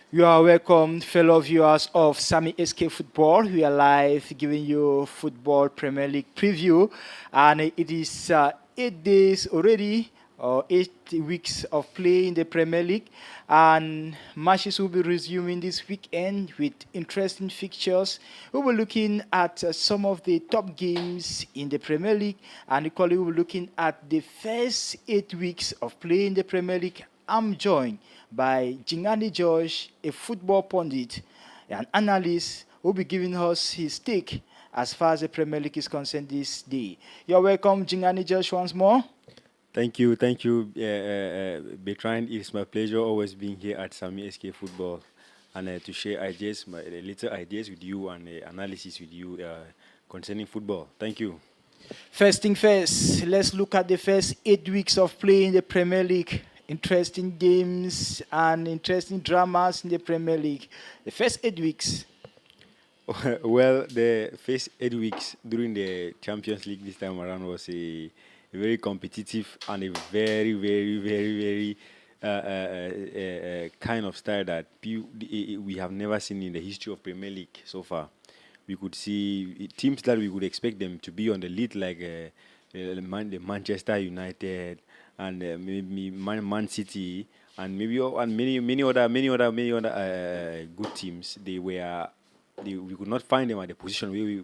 You are welcome, fellow viewers of Sami SK Football. We are live giving you Football Premier League preview, and it is 8 days already, or 8 weeks of play in the Premier League, and matches will be resuming this weekend with interesting fixtures. We will be looking at some of the top games in the Premier League, and equally we'll be looking at the first 8 weeks of play in the Premier League. I'm joined by Njegani Josh, a football pundit, an analyst who will be giving us his take as far as the Premier League is concerned this day. You're welcome, Njegani Josh, once more. Thank you, Betrand. It's my pleasure always being here at Sami SK Football and to share ideas, my little ideas with you and analysis with you concerning football. Thank you. First thing first, let's look at the first 8 weeks of play in the Premier League. Interesting games and interesting dramas in the Premier League. The first 8 weeks. Well, the first 8 weeks during the Champions League this time around was a very competitive and a very kind of style that we have never seen in the history of Premier League so far. We could see teams that we would expect them to be on the lead, like the Manchester United and maybe Man City and and many other good teams. We could not find them at the position where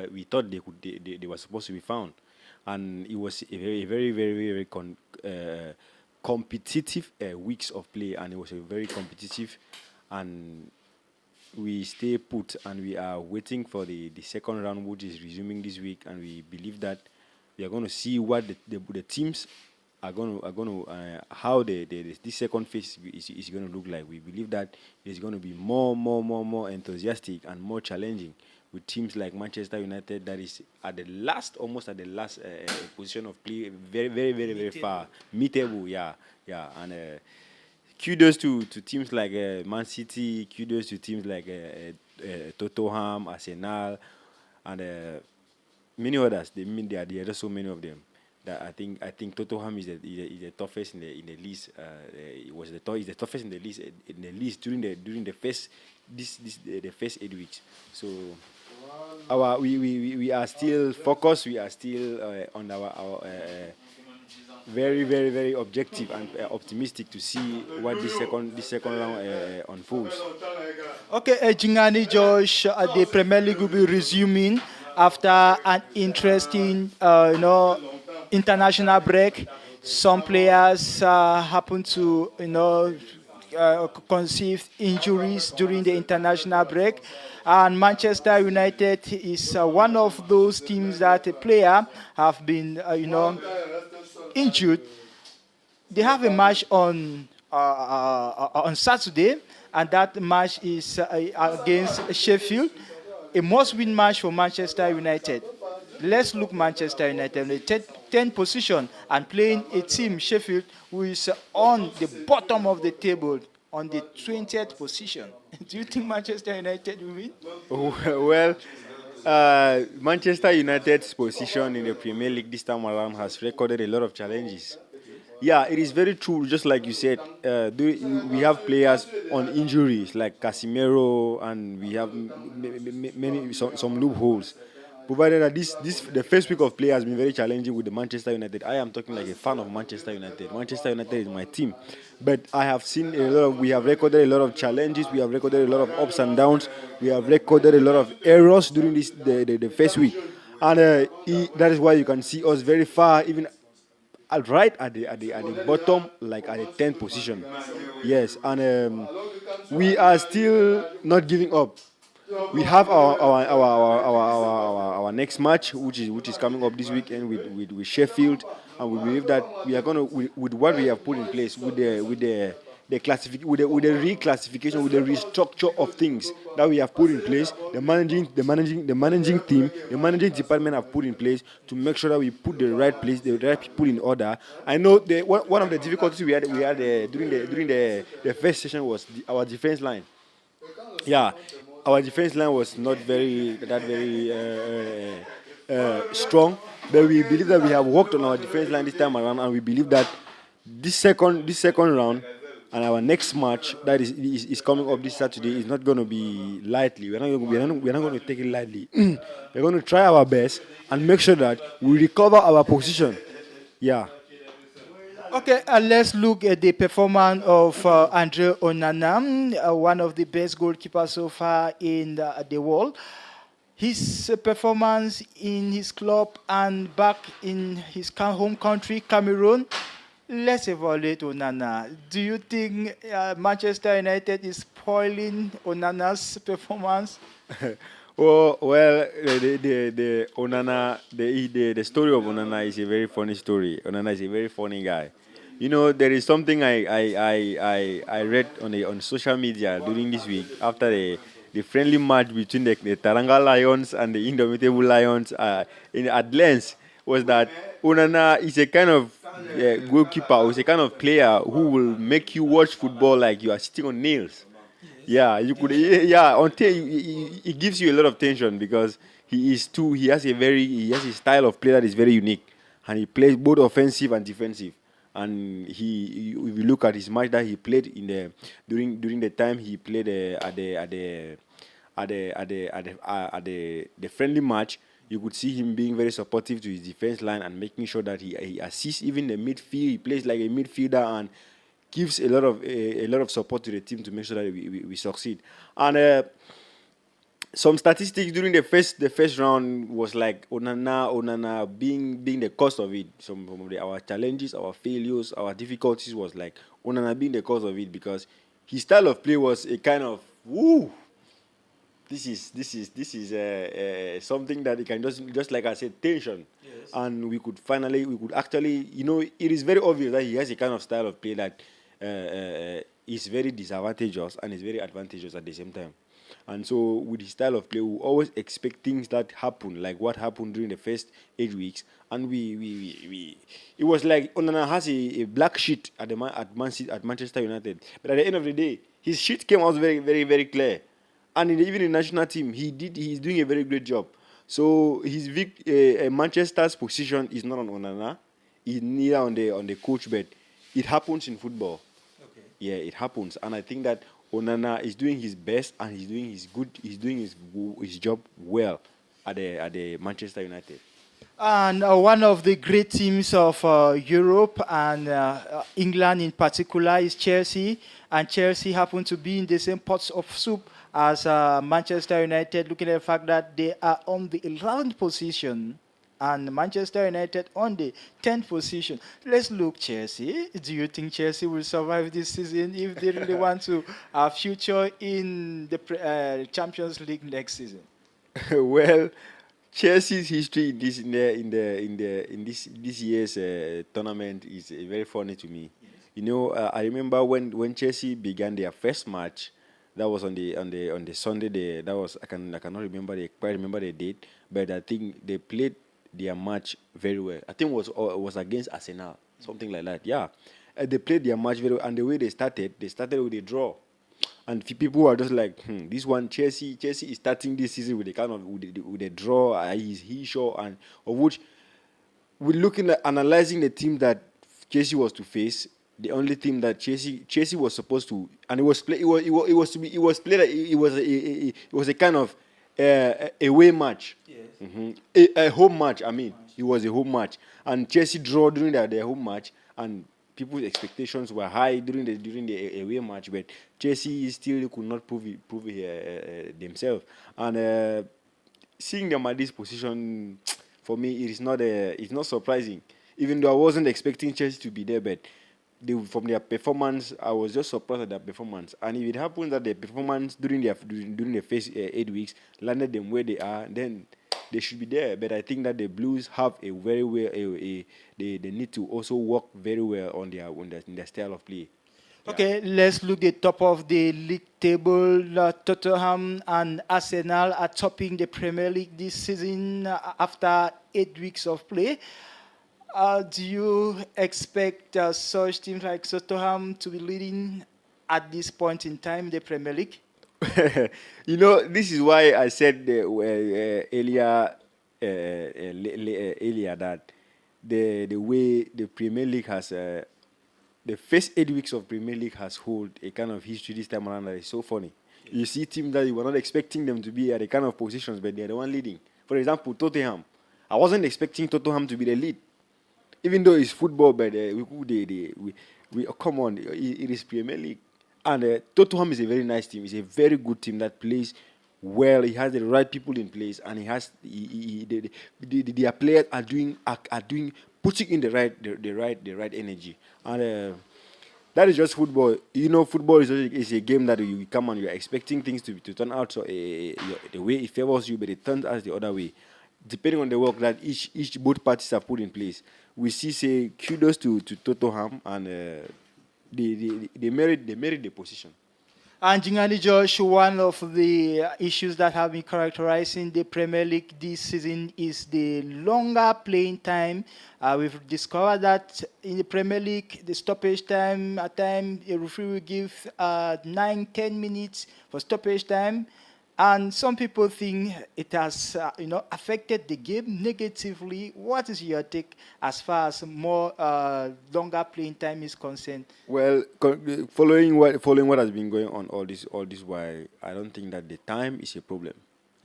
we thought they were supposed to be found, and it was a very competitive weeks of play, and it was a very competitive, and we stay put and we are waiting for the second round, which is resuming this week, and we believe that we are going to see what the teams are going to how this second phase is going to look like. We believe that it's going to be more enthusiastic and more challenging with teams like Manchester United that is almost at the last position of play, very far, mid-table, yeah, and kudos to teams like Man City, kudos to teams like Tottenham, Arsenal, and many others. There are just so many of them. That I think Tottenham is the toughest in the list. It was is the toughest in the list during the first the first 8 weeks. So we are still focused. We are still on our very objective and optimistic to see what this second round unfolds. Okay, Njegani Josh, the Premier League will be resuming after an interesting, international break. Some players happen to, conceive injuries during the international break. And Manchester United is one of those teams that a player have been, injured. They have a match on Saturday, and that match is against Sheffield, a must-win match for Manchester United. Let's look Manchester United in the 10th position and playing a team Sheffield who is on the bottom of the table on the 20th position. Do you think Manchester United will win? Well, Manchester United's position in the Premier League this time around has recorded a lot of challenges. Yeah, it is very true. Just like you said, we have players on injuries like Casemiro, and we have many some loopholes. Provided that this the first week of play has been very challenging with the Manchester United. I am talking like a fan of Manchester United. Manchester United is my team, but I have seen a lot of. We have recorded a lot of challenges. We have recorded a lot of ups and downs. We have recorded a lot of errors during the first week, and that is why you can see us very far, even right at the bottom, like at the 10th position. Yes, and we are still not giving up. We have our next match, which is coming up this weekend with Sheffield, and we believe that we are going to with what we have put in place with the reclassification, with the restructure of things that we have put in place, the managing team, the managing department have put in place to make sure that we put the right people in order. I know one of the difficulties we had during the first session was our defense line. Yeah, our defense line was not very strong, but we believe that we have worked on our defense line this time around, and we believe that this second round, And our next match that is coming up this Saturday is not going to be lightly. We're not going to take it lightly. We're going to try our best and make sure that we recover our position. Yeah. Okay, let's look at the performance of Andre Onana, one of the best goalkeepers so far in the world. His performance in his club and back in his home country, Cameroon. Let's evaluate Onana. Do you think Manchester United is spoiling Onana's performance? Well, the Onana, the story of Onana is a very funny story. Onana is a very funny guy. You know, there is something I read on social media during this week after the friendly match between the Taranga Lions and the Indomitable Lions at Lens was that Onana is a kind of goalkeeper, or is a kind of player who will make you watch football like you are sitting on nails. Yeah, you could. Yeah, until it gives you a lot of tension because he is too. He has a style of play that is very unique, and he plays both offensive and defensive. And if you look at his match that he played in the during the time he played at the friendly match, you could see him being very supportive to his defense line and making sure that he assists even the midfield. He plays like a midfielder and gives a lot of support to the team to make sure that we succeed. And some statistics during the first round was like Onana being the cause of it. Some of our challenges, our failures, our difficulties was like Onana being the cause of it because his style of play was a kind of woo. This is something that you can just like I said, tension. Yes. And we could actually, it is very obvious that he has a kind of style of play that is very disadvantageous and is very advantageous at the same time. And so with his style of play, we always expect things that happen, like what happened during the first 8 weeks. And it was like Onana has a black sheet at Manchester United, but at the end of the day, his sheet came out very, very, very clear. And even in the national team, he's doing a very great job. So Manchester's position is not on Onana, it's neither on the coach, but it happens in football. Okay. Yeah, it happens, and I think that Onana is doing his best and he's doing his job well at the Manchester United. And one of the great teams of Europe and England in particular is Chelsea. And Chelsea happen to be in the same pots of soup as Manchester United, looking at the fact that they are on the 11th position and Manchester United on the 10th position. Let's look Chelsea. Do you think Chelsea will survive this season if they really want to future in the Champions League next season? Well, Chelsea's history in this year's tournament is very funny to me. I remember when Chelsea began their first match. That was on the Sunday. That was I cannot quite remember the date, but I think they played their match very well. I think it was against Arsenal, something like that. Yeah, they played their match very well, and the way they started with a draw. And people were just like, this one Chelsea is starting this season with a kind of with a draw. Is he sure? And of which we're looking at analyzing the team that Chelsea was to face. The only team that Chelsea was supposed to, and it was played. It was a kind of away match. Yes. A home match. I mean, it was a home match, and Chelsea draw during their home match, and people's expectations were high during the away match, but Chelsea still could not prove themselves. And seeing them at this position, for me, it's not surprising. Even though I wasn't expecting Chelsea to be there, but from their performance, I was just surprised at their performance. And if it happens that their performance during the first 8 weeks landed them where they are, then they should be there. But I think that the Blues have a very well. They need to also work very well on their style of play. Okay, let's look at top of the league table. Tottenham and Arsenal are topping the Premier League this season after 8 weeks of play. Do you expect such teams like Tottenham to be leading at this point in time the Premier League? This is why I said earlier that the way the Premier League has the first 8 weeks of Premier League has hold a kind of history this time around that is so funny. You see teams that you were not expecting them to be at the kind of positions, but they're the one leading. For example, Tottenham. I wasn't expecting Tottenham to be the lead, even though it's football. But we come on, it is Premier League, and Tottenham is a very nice team. It's a very good team that plays well. He has the right people in place, and he has their players are doing putting in the right energy, and that is just football. You know, football is a game that you come and you're expecting things to turn out so the way it favors you, but it turns out the other way, depending on the work that each both parties have put in place. We see, say, kudos to Tottenham, and they merit the position. And Njegani, Josh, one of the issues that have been characterizing the Premier League this season is the longer playing time. We've discovered that in the Premier League, the stoppage time, at times, a referee will give 9, 10 minutes for stoppage time. And some people think it has, affected the game negatively. What is your take as far as more longer playing time is concerned? Well, following what has been going on all this while, I don't think that the time is a problem.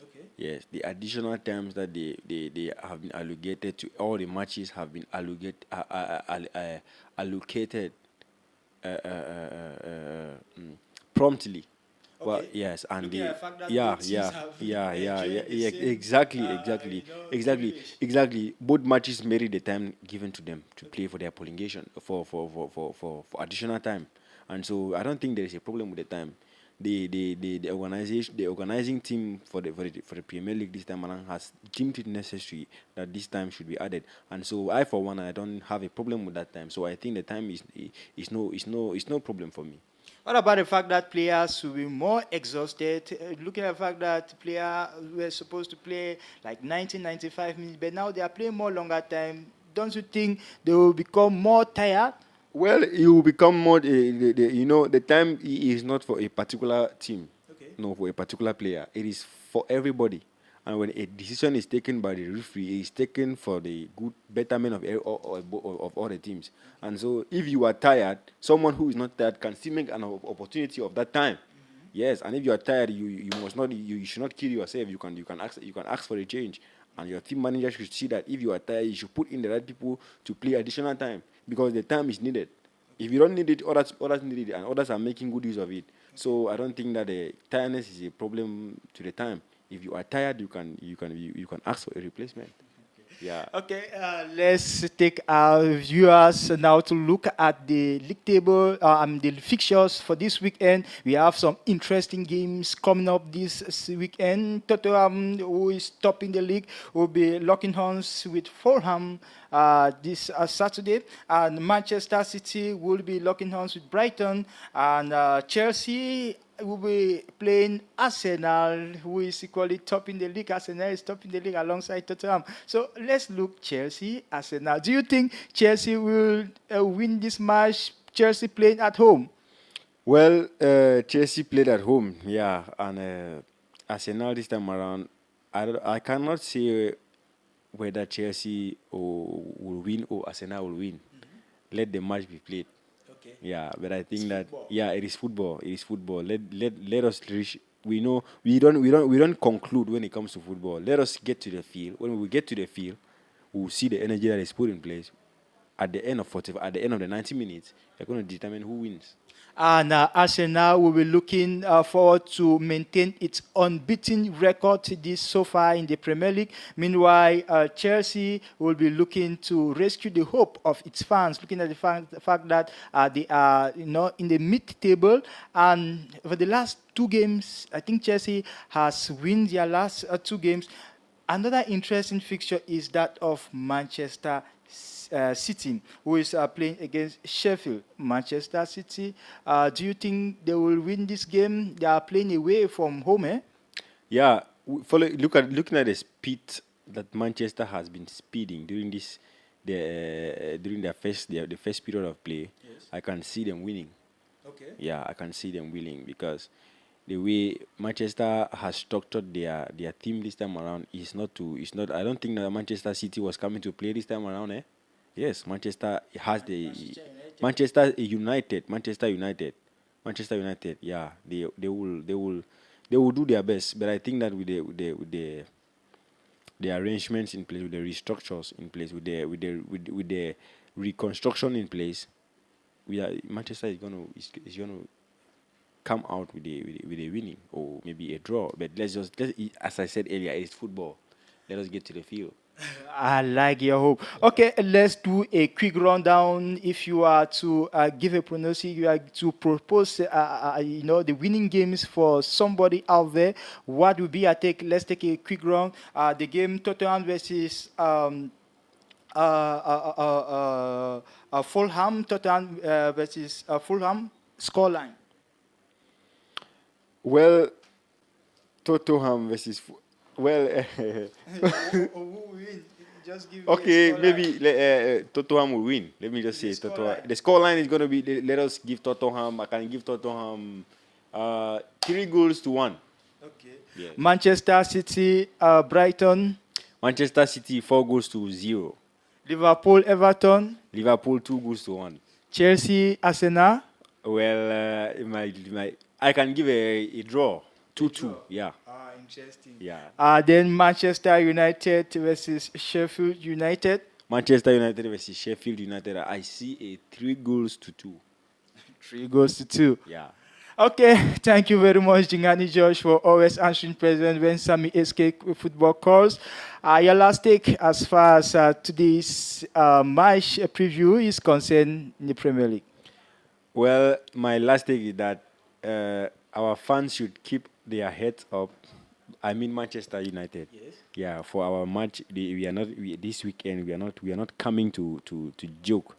Okay. Yes, the additional times that they have been allocated to all the matches have been allocated promptly. Well, Okay. yes, and Looking at the fact that yeah, both teams yeah, have yeah, enjoyed the same, exactly, privilege. exactly. Both matches merit the time given to them to play for their prolongation for additional time, and so I don't think there is a problem with the time. The organizing team for the Premier League this time around has deemed it necessary that this time should be added, and so I, for one, I don't have a problem with that time. So I think the time is no problem for me. What about the fact that players will be more exhausted? Looking at the fact that players were supposed to play like 90, 95 minutes, but now they are playing more longer time. Don't you think they will become more tired? Well, you will become more. The time is not for a particular team, Okay. no, for a particular player. It is for everybody. And when a decision is taken by the referee, it is taken for the good betterment of all the teams. And so, if you are tired, someone who is not tired can still make an opportunity of that time. Yes, and if you are tired, you must not you should not kill yourself. You can ask for a change, and your team manager should see that if you are tired, you should put in the right people to play additional time because the time is needed. If you don't need it, others need it, and others are making good use of it. So I don't think that the tiredness is a problem to the time. If you are tired, you can ask for a replacement. Yeah. Okay, let's take our viewers now to look at the league table and the fixtures for this weekend. We have some interesting games coming up this weekend. Tottenham, who is topping the league, will be locking horns with Fulham this Saturday. And Manchester City will be locking horns with Brighton. And Chelsea will be playing Arsenal, who is equally topping the league. Arsenal is topping the league alongside Tottenham. So let's look Chelsea, Arsenal. Do you think Chelsea will win this match? Chelsea playing at home. Well, Chelsea played at home, yeah, and Arsenal this time around. I cannot say whether Chelsea will win or Arsenal will win. Let the match be played. Okay. Yeah, but I It's think that football. yeah, it is football. It is football. Let us reach. We know we don't conclude when it comes to football. Let us get to the field. When we get to the field, we will see the energy that is put in place. At the end of the 90 minutes, they're going to determine who wins. And Arsenal will be looking forward to maintain its unbeaten record this so far in the Premier League. Meanwhile, Chelsea will be looking to rescue the hope of its fans, looking at the fact that they are, in the mid-table. And for the last two games, I think Chelsea has won their last two games. Another interesting fixture is that of Manchester City, who is playing against Sheffield. Manchester City, do you think they will win this game? They are playing away from home, eh? Yeah, looking at the speed that Manchester has been speeding during the first period of play. Yes. I can see them winning. Okay. Yeah, I can see them winning because the way Manchester has structured their team this time around is not to. It's not. I don't think that Manchester City was coming to play this time around. Eh? Yes, Manchester has the Manchester United. Manchester United. Yeah, they will do their best. But I think that with the arrangements in place, with the restructures in place, with the reconstruction in place, Manchester is gonna come out with a winning or maybe a draw. But as I said earlier, it's football. Let us get to the field. I like your hope. Okay, let's do a quick rundown. If you are to give a prognosis, you are to propose, the winning games for somebody out there. What would be? Let's take a quick run. The game Tottenham versus Fulham. Tottenham versus Fulham. Scoreline. Well, Tottenham versus well. Who win? Just give me a Okay, scoreline. maybe Tottenham will win. Let me just say Tottenham. Scoreline. The scoreline is going to be. Let us give Tottenham. I can give Tottenham 3 goals to 1. Okay. Yes. Manchester City, Brighton, Manchester City 4 goals to 0. Liverpool, Everton, Liverpool 2 goals to 1. Chelsea, Arsenal. Well, I can give a draw 2-2. Yeah, Interesting. yeah. Then Manchester United versus Sheffield United. Manchester United versus Sheffield United. I see a 3 goals to 2. 3 goals to 2. Yeah. Okay, thank you very much, Njegani George, for always answering present when Sammy SK football calls. Your last take as far as today's match preview is concerned in the Premier League. Well, my last take is that our fans should keep their heads up. I mean Manchester United. Yes. Yeah, for our match, we are not this weekend. We are not coming to joke.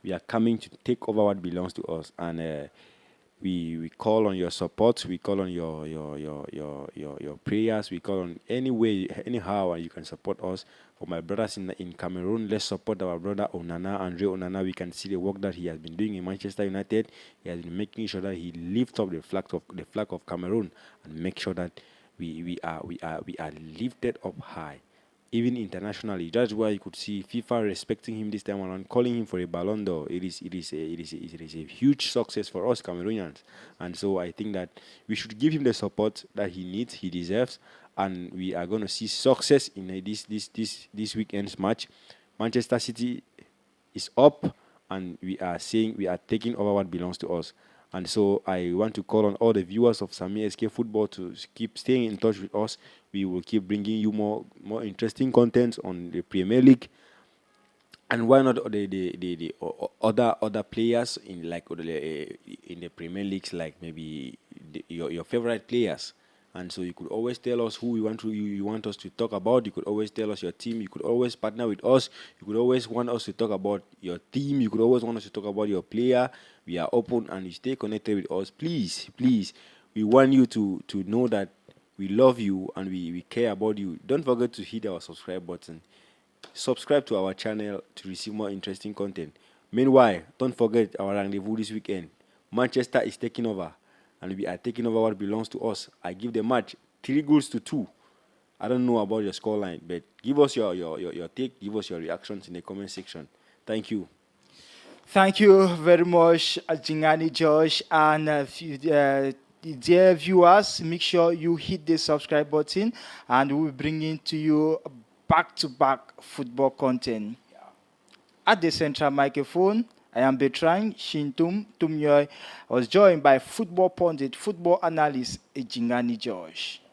We are coming to take over what belongs to us, and we call on your support. We call on your prayers. We call on any way, anyhow you can support us. For my brothers in Cameroon, let's support our brother Andre Onana. We can see the work that he has been doing in Manchester United. He has been making sure that he lifts up the flag of Cameroon and make sure that we are lifted up high, even internationally. That's why you could see FIFA respecting him this time around, calling him for a Ballon d'Or. It is a huge success for us Cameroonians, and so I think that we should give him the support that he needs, he deserves, and we are going to see success in this weekend's match. Manchester City is up, and we are taking over what belongs to us. And so I want to call on all the viewers of Sami SK Football to keep staying in touch with us. We will keep bringing you more interesting content on the Premier League, and why not the other players in in the Premier Leagues, like maybe your favorite players. And so you could always tell us who you want us to talk about. You could always tell us your team. You could always partner with us. You could always want us to talk about your team. You could always want us to talk about your player. We are open, and you stay connected with us. Please, please, we want you to know that we love you and we care about you. Don't forget to hit our subscribe button. Subscribe to our channel to receive more interesting content. Meanwhile, don't forget our rendezvous this weekend. Manchester is taking over, and we are taking over what belongs to us. I give the match 3 goals to 2. I don't know about your scoreline, but give us your take, give us your reactions in the comment section. Thank you. Thank you very much, Njegani George, and dear viewers, make sure you hit the subscribe button, and we'll bring in to you back-to-back football content. At the central microphone, I am Betrand Ntumnyuy. I was joined by football pundit, football analyst Njegani George.